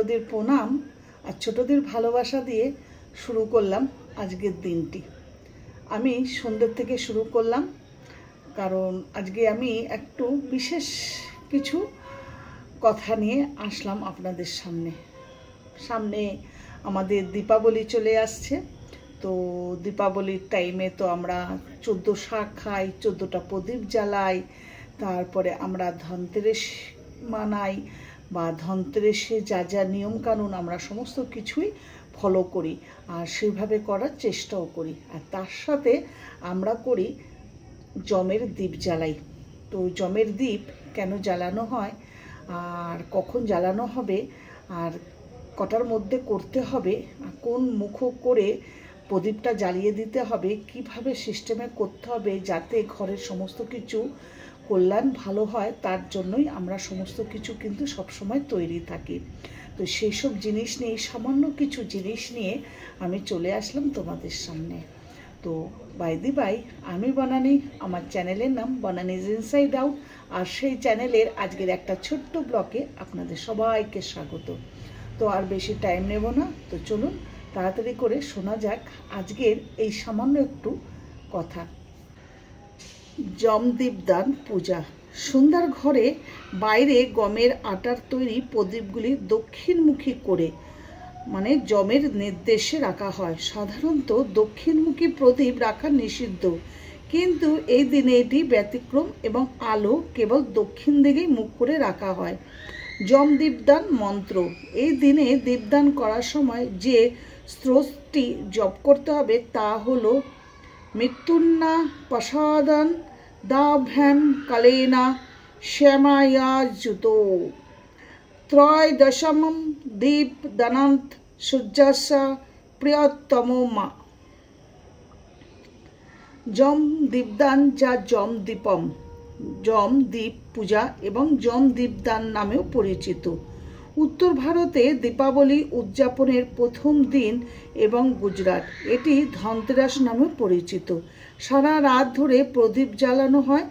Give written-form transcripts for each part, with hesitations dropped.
বড়দের প্রণাম আর ছোটদের ভালোবাসা দিয়ে শুরু করলাম আজকের দিনটি। আমি সন্ধ্যে থেকে শুরু করলাম, কারণ আজকে আমি একটু বিশেষ কিছু কথা নিয়ে আসলাম আপনাদের সামনে আমাদের দীপাবলি চলে আসছে। তো দীপাবলির টাইমে তো আমরা 14 শাক খাই, 14টা প্রদীপ জ্বালাই, তারপরে আমরা ধনতেরাস মানাই বা ধনতেরাসে যা যা নিয়মকানুন আমরা সমস্ত কিছুই ফলো করি আর সেইভাবে করার চেষ্টাও করি। আর তার সাথে আমরা করি জমের দ্বীপ জ্বালাই। তো জমের দ্বীপ কেন জ্বালানো হয় আর কখন জ্বালানো হবে আর কটার মধ্যে করতে হবে, কোন মুখ করে প্রদীপটা জ্বালিয়ে দিতে হবে, কিভাবে সিস্টেমে করতে হবে যাতে ঘরের সমস্ত কিছু কল্যাণ ভালো হয়, তার জন্যই আমরা সমস্ত কিছু কিন্তু সবসময় তৈরি থাকি। তো সেই সব জিনিস নিয়ে, সামান্য কিছু জিনিস নিয়ে আমি চলে আসলাম তোমাদের সামনে। তো বাই দি বাই, আমি বনানী, আমার চ্যানেলের নাম বনানীজ ইনসাইড আউট, আর সেই চ্যানেলের আজকের একটা ছোট্ট ব্লগে আপনাদের সবাইকে স্বাগত। তো আর বেশি টাইম নেব না, তো চলুন তাড়াতাড়ি করে শোনা যাক আজকের এই সামান্য একটু কথা। জমদীপদান পূজা। সন্ধ্যার ঘরে বাইরে গমের আটার তৈরি প্রদীপগুলি দক্ষিণমুখী করে মানে জমের নির্দেশে রাখা হয়। সাধারণত দক্ষিণমুখী প্রদীপ রাখা নিষিদ্ধ, কিন্তু এই দিনে এটি ব্যতিক্রম এবং আলো কেবল দক্ষিণ দিকেই মুখ করে রাখা হয়। জমদীপদান মন্ত্র। এই দিনে দীপদান করার সময় যে স্তোত্রটি জপ করতে হবে তা হল মৃত্যুন্না প্রসাদান দাভ্যান কালেনা শ্যামায়াযুত ত্রয়োদশমম দীপদানান্ত সূর্যস্য প্রিয়তমো মা। জম দীপদান যা জমদীপম, জমদীপ পূজা এবং জমদীপদান নামেও পরিচিত। উত্তর ভারতে দীপাবলি উদযাপনের প্রথম দিন এবং গুজরাট এটি ধনতেরাস নামেও পরিচিত। সারা রাত ধরে প্রদীপ জ্বালানো হয়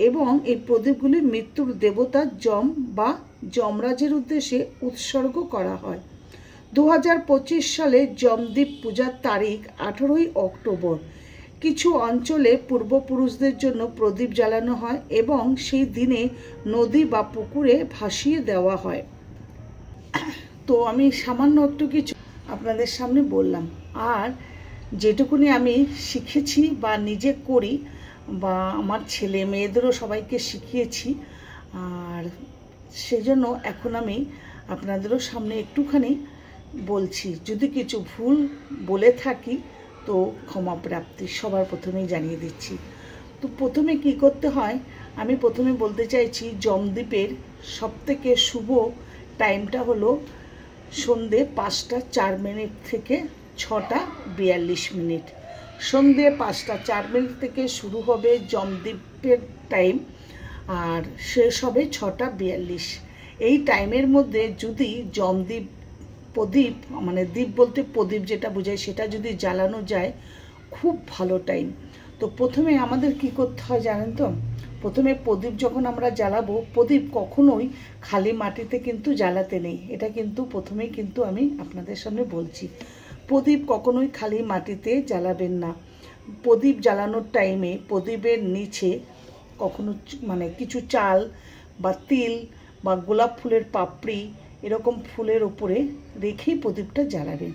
এবং এই প্রদীপগুলি মৃত্যুর দেবতা যম বা যমরাজের উদ্দেশ্যে উৎসর্গ করা হয়। 2025 সালে জমদীপ পূজার তারিখ 18ই অক্টোবর। কিছু অঞ্চলে পূর্বপুরুষদের জন্য প্রদীপ জ্বালানো হয় এবং সেই দিনে নদী বা পুকুরে ভাসিয়ে দেওয়া হয়। তো আমি সামান্য একটু কিছু আপনাদের সামনে বললাম, আর যেটুকুনি আমি শিখেছি বা নিজে করি বা আমার ছেলে মেয়েদেরও সবাইকে শিখিয়েছি, আর সেজন্য এখন আমি আপনাদেরও সামনে একটুখানি বলছি। যদি কিছু ভুল বলে থাকি তো ক্ষমা প্রাপ্তি সবার প্রথমেই জানিয়ে দিচ্ছি। তো প্রথমে কি করতে হয়, আমি প্রথমে বলতে চাইছি জমদীপের সবথেকে শুভ টাইমটা হলো সন্ধে 5টা 4 মিনিট থেকে 6টা 42 মিনিট। সন্ধে 5টা 4 মিনিট থেকে শুরু হবে জমদীপের টাইম আর শেষ হবে 6টা 42। এই টাইমের মধ্যে যদি জমদীপ প্রদীপ মানে দ্বীপ বলতে প্রদীপ যেটা বোঝায় সেটা যদি জ্বালানো যায় খুব ভালো টাইম। তো প্রথমে আমাদের কি করতে হয় জানেন তো, প্রথমে প্রদীপ যখন আমরা জ্বালাবো, প্রদীপ কখনোই খালি মাটিতে কিন্তু জ্বালাতে নেই। এটা কিন্তু প্রথমেই কিন্তু আমি আপনাদের সামনে বলছি, প্রদীপ কখনোই খালি মাটিতে জ্বালাবেন না। প্রদীপ জ্বালানোর টাইমে প্রদীপের নিচে কখনো মানে কিছু চাল বা তিল বা গোলাপ ফুলের পাপড়ি এরকম ফুলের উপরে রেখেই প্রদীপটা জ্বালাবেন।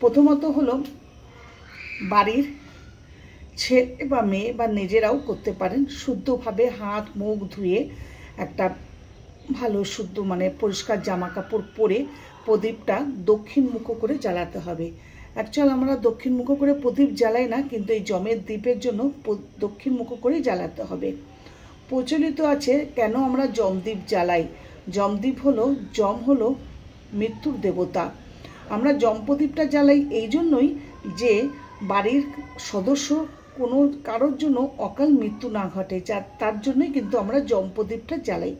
প্রথমত হলো বাড়ির ছেলে বা মেয়ে বা নিজেরাও করতে পারেন, শুদ্ধভাবে হাত মুখ ধুয়ে একটা ভালো শুদ্ধ মানে পরিষ্কার জামা কাপড় পরে প্রদীপটা দক্ষিণমুখ করে জ্বালাতে হবে। অ্যাকচুয়াল আমরা দক্ষিণমুখ করে প্রদীপ জ্বালাই না, কিন্তু এই জমের দ্বীপের জন্য দক্ষিণমুখ করেই জ্বালাতে হবে। প্রচলিত আছে কেন আমরা জমদীপ জ্বালাই। জমদীপ হলো, জম হলো মৃত্যুর দেবতা। আমরা জম প্রদীপটা জ্বালাই এই জন্যই যে বাড়ির সদস্য কোনো কারোর জন্য অকাল মৃত্যু না ঘটে, তার জন্যই কিন্তু আমরা জম প্রদীপটা জ্বালাই।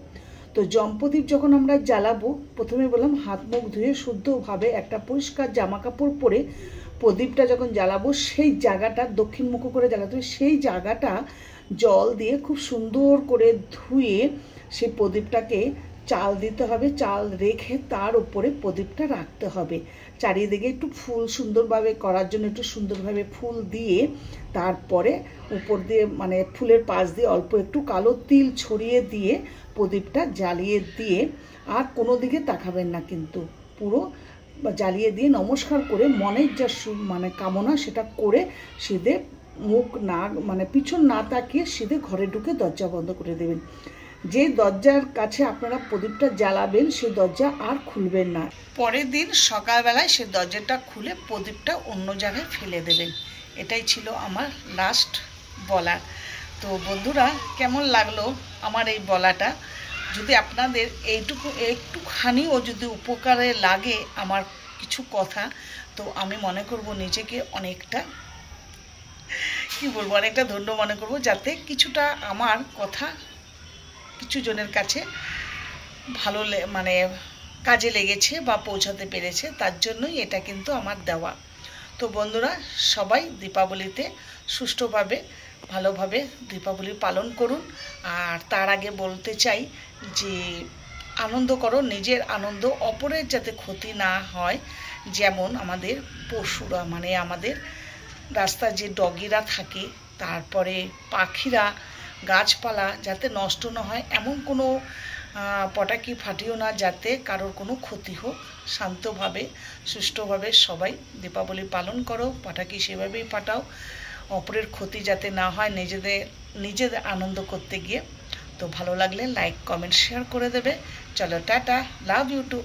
তো জম প্রদীপ যখন আমরা জ্বালাবো, প্রথমে বললাম হাত মুখ ধুয়ে শুদ্ধভাবে একটা পরিষ্কার জামা কাপড় পরে প্রদীপটা যখন জ্বালাবো সেই জায়গাটা দক্ষিণমুখ করে জ্বালাতে হবে। সেই জায়গাটা জল দিয়ে খুব সুন্দর করে ধুয়ে সেই প্রদীপটাকে চাল দিতে হবে, চাল রেখে তার উপরে প্রদীপটা রাখতে হবে। চারিদিকে একটু ফুল সুন্দরভাবে করার জন্য একটু সুন্দরভাবে ফুল দিয়ে তারপরে উপর দিয়ে মানে ফুলের পাশ দিয়ে অল্প একটু কালো তিল ছড়িয়ে দিয়ে প্রদীপটা জ্বালিয়ে দিয়ে আর কোনো দিকে তাকাবেন না, কিন্তু পুরো জ্বালিয়ে দিয়ে নমস্কার করে মনের যা মানে কামনা সেটা করে সিধে মুখ না মানে পিছন না তাকিয়ে সিধে ঘরে ঢুকে দরজা বন্ধ করে দেবেন। যে দরজার কাছে আপনারা প্রদীপটা জ্বালাবেন সেই দরজা আর খুলবেন না। পরের দিন সকালবেলায় সেই দরজাটা খুলে প্রদীপটা অন্য জায়গায় ফেলে দেবেন। এটাই ছিল আমার লাস্ট বলার। তো বন্ধুরা, কেমন লাগলো আমার এই বলাটা? যদি আপনাদের একটুখানিও যদি উপকারে লাগে আমার কিছু কথা, তো আমি মনে করব নিজেকে অনেকটা অনেকটা ধন্য মনে করব, যাতে কিছুটা আমার কথা কিছু জনের কাছে ভালো মানে কাজে লেগেছে বা পৌঁছাতে পেরেছে, তার জন্যই এটা কিন্তু আমার দেওয়া। তো বন্ধুরা, সবাই দীপাবলিতে সুষ্ঠুভাবে ভালোভাবে দীপাবলি পালন করুন। আর তার আগে বলতে চাই যে আনন্দ করো, নিজের আনন্দ, অপরের যাতে ক্ষতি না হয়। যেমন আমাদের পশুরা মানে আমাদের রাস্তায় যে ডগিরা থাকে, তারপরে পাখিরা, গাছপালা যাতে নষ্ট না হয় এমন কোনো পটাকি ফাটিও না, যাতে কারোর কোনো ক্ষতি হোক। শান্তভাবে সুষ্ঠুভাবে সবাই দীপাবলি পালন করো, পটাকি সেভাবেই ফাটাও, অপরের ক্ষতি যাতে না হয় নিজেদের আনন্দ করতে গিয়ে। তো ভালো লাগলে লাইক কমেন্ট শেয়ার করে দেবে। চলো টাটা, লাভ ইউ টু।